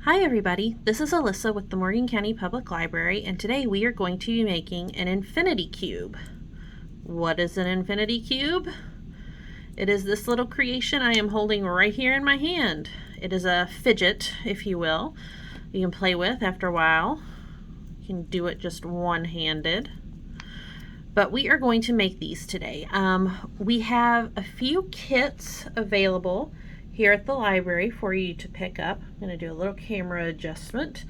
Hi everybody, this is Alyssa with the Morgan County Public Library, and today we are going to be making an infinity cube. What is an infinity cube? It is this little creation I am holding right here in my hand. It is a fidget, if you will. You can play with after a while. You can do it just one-handed. But we are going to make these today. We have a few kits available here at the library for you to pick up. I'm going to do a little camera adjustment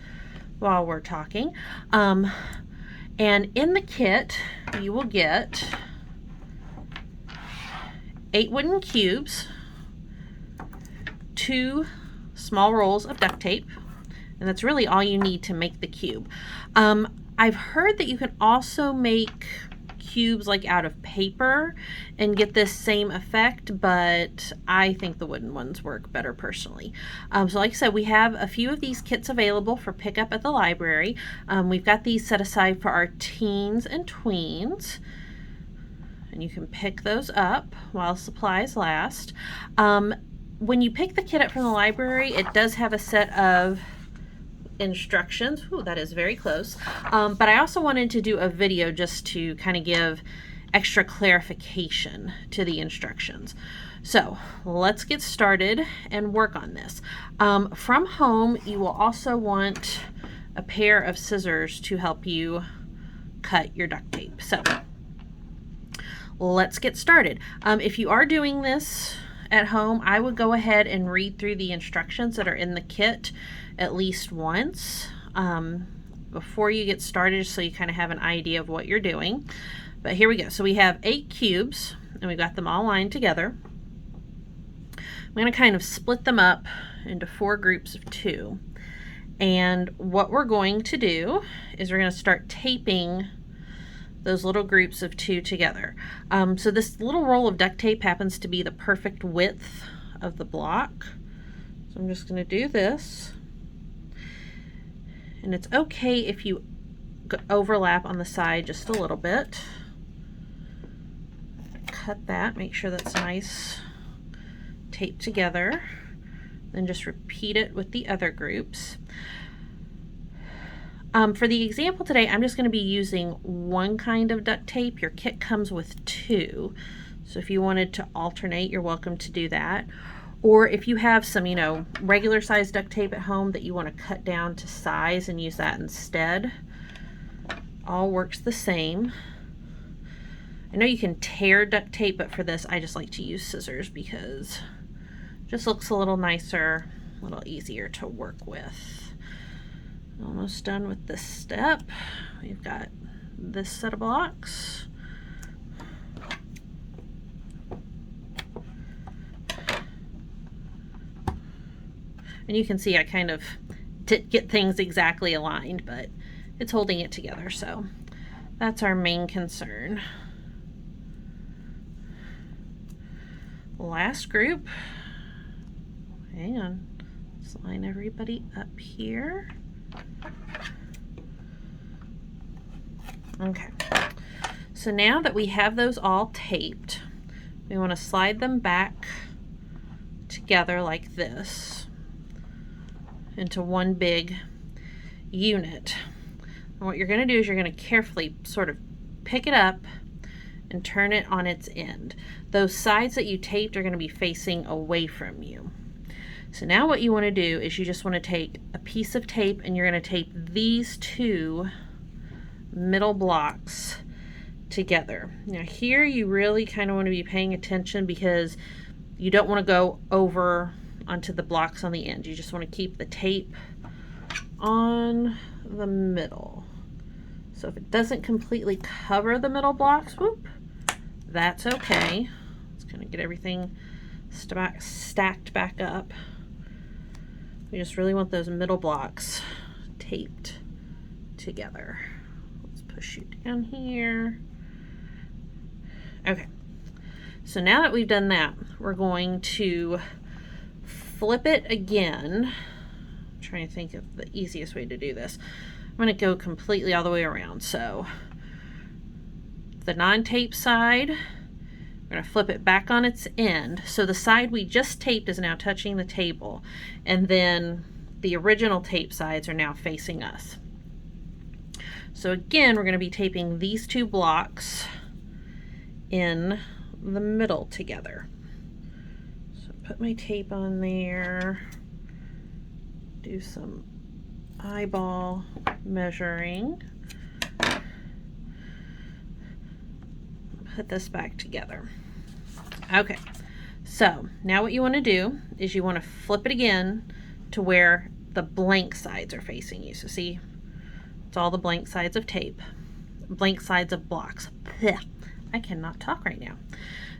while we're talking. And in the kit, you will get 8 wooden cubes, 2 small rolls of duct tape, and that's really all you need to make the cube. I've heard that you can also make cubes like out of paper and get this same effect, but I think the wooden ones work better personally. So like I said, we have a few of these kits available for pickup at the library. We've got these set aside for our teens and tweens, and you can pick those up while supplies last. When you pick the kit up from the library, it does have a set of instructions. Ooh, that is very close. But I also wanted to do a video just to kind of give extra clarification to the instructions. So let's get started and work on this. From home, you will also want a pair of scissors to help you cut your duct tape. So let's get started. If you are doing this at home, I would go ahead and read through the instructions that are in the kit at least once before you get started, so you kind of have an idea of what you're doing. But here we go. So we have 8 cubes and we've got them all lined together. I'm going to kind of split them up into 4 groups of 2. And what we're going to do is we're going to start taping those little groups of 2 together. So this little roll of duct tape happens to be the perfect width of the block. So I'm just going to do this. And it's okay if you overlap on the side just a little bit. Cut that, make sure that's nice, taped together. Then just repeat it with the other groups. For the example today, I'm just going to be using 1 kind of duct tape. Your kit comes with 2. So if you wanted to alternate, you're welcome to do that. Or if you have some, regular size duct tape at home that you want to cut down to size and use that instead, all works the same. I know you can tear duct tape, but for this, I just like to use scissors because it just looks a little nicer, a little easier to work with. Almost done with this step. We've got this set of blocks. And you can see I kind of didn't get things exactly aligned, but it's holding it together, so that's our main concern. Last group. Hang on. Let's line everybody up here. Okay. So now that we have those all taped, we want to slide them back together like this into one big unit. And what you're going to do is you're going to carefully sort of pick it up and turn it on its end. Those sides that you taped are going to be facing away from you. So now what you want to do is you just want to take a piece of tape and you're going to tape these 2 middle blocks together. Now here you really kind of want to be paying attention because you don't want to go over onto the blocks on the end. You just want to keep the tape on the middle. So if it doesn't completely cover the middle blocks, whoop, that's okay. It's going to get everything stacked back up. We just really want those middle blocks taped together. Let's push you down here. Okay, so now that we've done that, we're going to flip it again. I'm trying to think of the easiest way to do this. I'm going to go completely all the way around. So the non-tape side, we're going to flip it back on its end. So the side we just taped is now touching the table. And then the original tape sides are now facing us. So again, we're going to be taping these two blocks in the middle together. So put my tape on there, do some eyeball measuring, put this back together. Okay, so now what you want to do is you want to flip it again to where the blank sides are facing you. So see, it's all the blank sides of tape, blank sides of blocks. Blech, I cannot talk right now.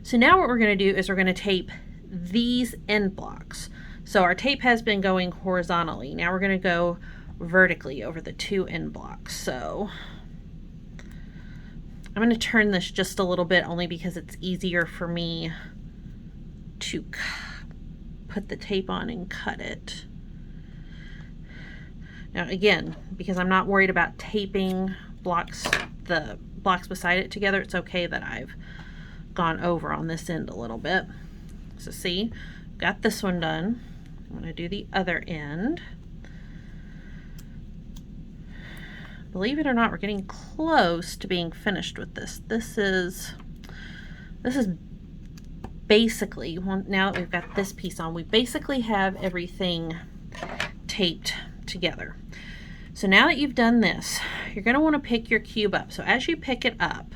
So now what we're going to do is we're going to tape these end blocks. So our tape has been going horizontally. Now we're going to go vertically over the two end blocks. So I'm going to turn this just a little bit, only because it's easier for me to put the tape on and cut it. Now again, because I'm not worried about taping the blocks beside it together, it's okay that I've gone over on this end a little bit. So see, got this one done. I'm going to do the other end. Believe it or not, we're getting close to being finished with this. This is basically, now that we've got this piece on, we basically have everything taped together. So now that you've done this, you're going to want to pick your cube up. So as you pick it up,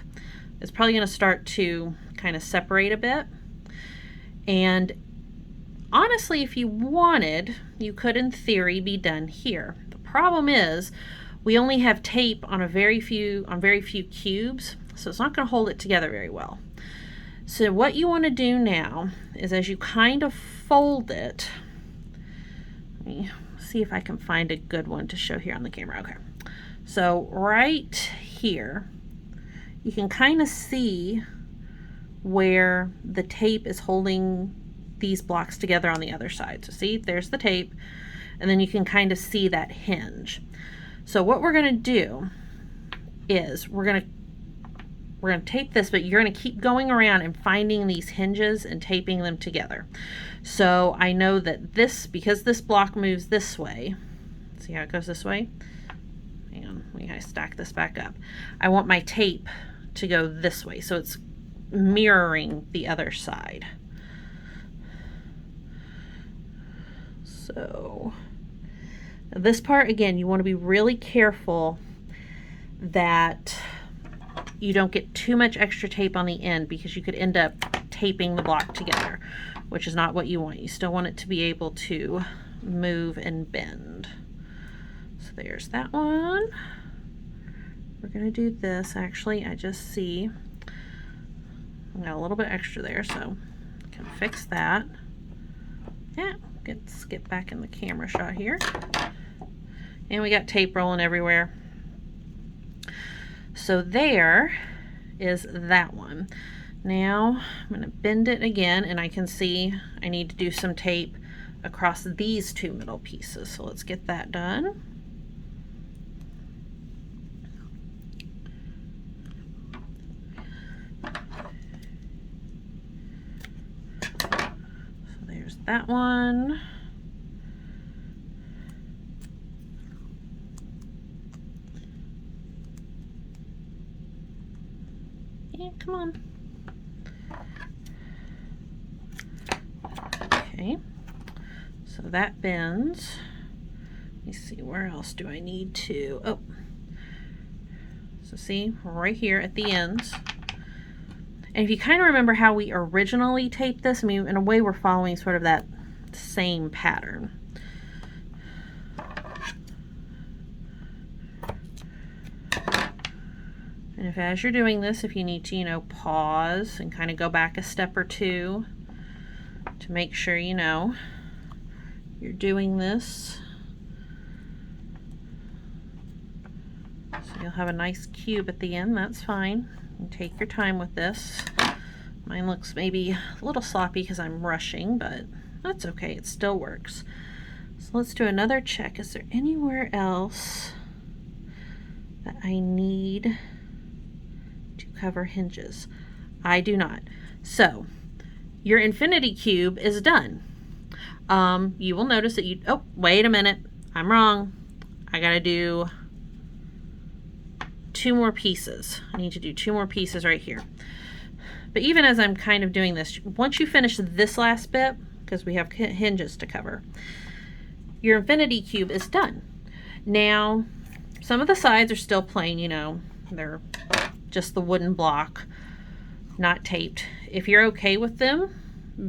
it's probably going to start to kind of separate a bit. And honestly, if you wanted, you could in theory be done here. The problem is we only have tape on very few cubes, so it's not going to hold it together very well. So what you want to do now is, as you kind of fold it, let me see if I can find a good one to show here on the camera. Okay, so right here you can kind of see where the tape is holding these blocks together on the other side. So see, there's the tape, and then you can kind of see that hinge. So what we're going to do is we're going to tape this, but you're going to keep going around and finding these hinges and taping them together. So I know that because this block moves this way, see how it goes this way? Hang on, we gotta stack this back up. I want my tape to go this way, so it's mirroring the other side. So this part, again, you want to be really careful that you don't get too much extra tape on the end, because you could end up taping the block together, which is not what you want. You still want it to be able to move and bend. So there's that one. We're going to do this. Actually, I just see I got a little bit extra there, so I can fix that. Yeah, let's get back in the camera shot here. And we got tape rolling everywhere. So there is that one. Now I'm going to bend it again, and I can see I need to do some tape across these two middle pieces. So let's get that done. So there's that one. Yeah, come on. Okay, so that bends. Let me see, where else do I need to? Oh, so see, right here at the ends. And if you kind of remember how we originally taped this, I mean, in a way we're following sort of that same pattern. And if as you're doing this, if you need to, you know, pause and kind of go back a step or two to make sure you know you're doing this. So you'll have a nice cube at the end, that's fine. And take your time with this. Mine looks maybe a little sloppy because I'm rushing, but that's okay, it still works. So let's do another check. Is there anywhere else that I need to cover hinges? I do not. So your infinity cube is done. You will notice that oh, wait a minute. I'm wrong. I gotta do 2 more pieces. I need to do 2 more pieces right here. But even as I'm kind of doing this, once you finish this last bit, because we have hinges to cover, your infinity cube is done. Now, some of the sides are still plain, you know, they're just the wooden block, not taped. If you're okay with them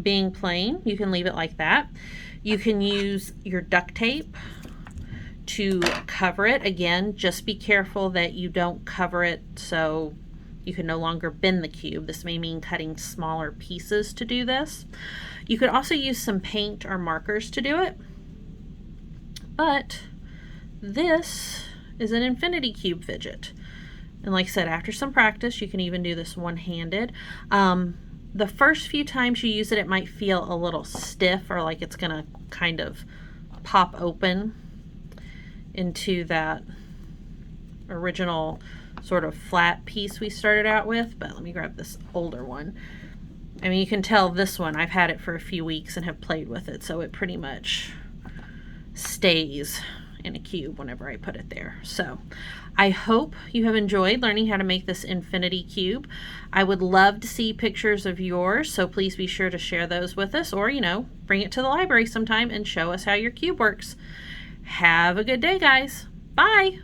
being plain, you can leave it like that. You can use your duct tape to cover it. Again, just be careful that you don't cover it so you can no longer bend the cube. This may mean cutting smaller pieces to do this. You could also use some paint or markers to do it. But this is an infinity cube fidget. And like I said, after some practice, you can even do this one-handed. The first few times you use it, it might feel a little stiff or like it's gonna kind of pop open into that original sort of flat piece we started out with. But let me grab this older one. I mean, you can tell this one, I've had it for a few weeks and have played with it, so it pretty much stays in a cube whenever I put it there. So I hope you have enjoyed learning how to make this infinity cube. I would love to see pictures of yours, so please be sure to share those with us, or, you know, bring it to the library sometime and show us how your cube works. Have a good day, guys. Bye.